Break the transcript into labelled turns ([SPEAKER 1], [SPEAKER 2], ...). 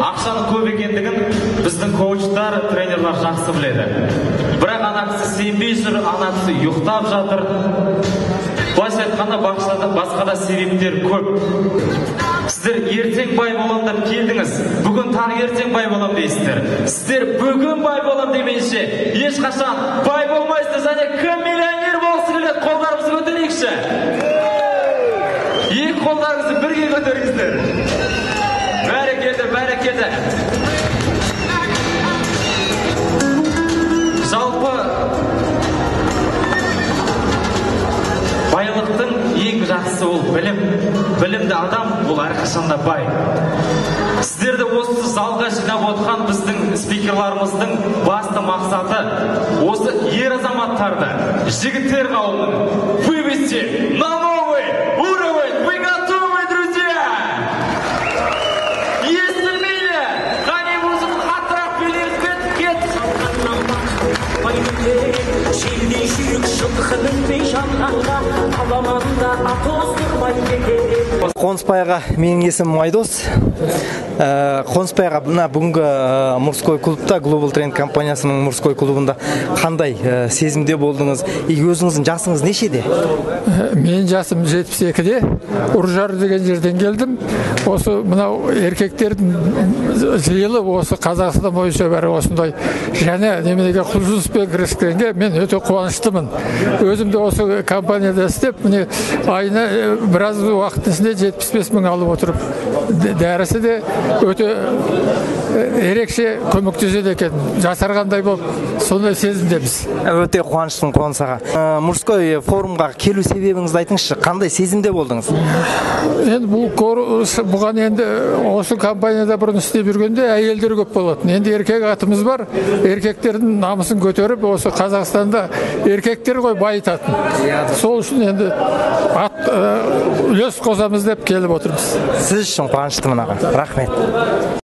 [SPEAKER 1] ақшаның көп екендігін біздің коучтар, тренерлар жақсы біледі. Бірақ ана кісі сенбей жүр, ана кісі ұйықтап жатыр. Былайша айтқанда басқа да себептер көп. Сіздер ертең бай болам деп келдіңіз. Бүгін ертең бай болам дейсіздер. Сіздер бүгін бай болам демейінше ешқашан бай болмайсыздар. Және кім миллионер болсы келеді, қолдарымызды көтерейікші. Екі қолдарыңызды бірге көтеріңіздер. Бәрекелді, бәрекелді. Жалпы байлықтың ең жақсысы ол білім. Білімді адам ол әрқашанда бай. Сіздерді осы залға жинап отқан біздің спикерларымыздың басты мақсаты осы ер азаматтарды, жігіттер қауымын вывести на новый уровень. Вы готовы, друзья? Естілмейді? Қане музыка қаттырақ билеп кет. Шелдей жүрік шылқынын жанға аламанда атоздырмай кекет.
[SPEAKER 2] Қонысбайға менің есімім Айдос. Қонысбайға бүгінгі мужской клубта, Global Trend компаниясының мужской клубында қандай сезімде болдыңыз? Өзіңіздің жасыңыз нешеде?
[SPEAKER 3] Менің жасым 72-де, Ұржар деген жерден келдім. Осы мынау еркектердің жиылы осы Қазақстан бойынша бәрі осындай және неменеге құлшыныспен кіріскенге мен өте қуаныштымын. Өзім де осы компанияда істеп, міне айына біраз уақыттың ішінде 75 мың алып отырып, дәрісі де өте ерекше көмектеседі екен. Жасарғандай болып, сондай сезімдеміз.
[SPEAKER 2] Өте қуаныштымын Қонысаға. Мужской форумға келу себебіңізді айтыңызшы, қандай сезімде болдыңыз?
[SPEAKER 3] Енді бұған енді осы компанияда бұрын істеп жүргенде әйелдер көп болатын. Енді еркек атымыз бар, еркектердің намысын көтеріп, осы Қазақстанда еркектер ғой байытатын. Сол үшін енді үлес қосамыз деп келіп отырмыз.
[SPEAKER 2] Сіз үшін қуаныштымын аға. Рахмет.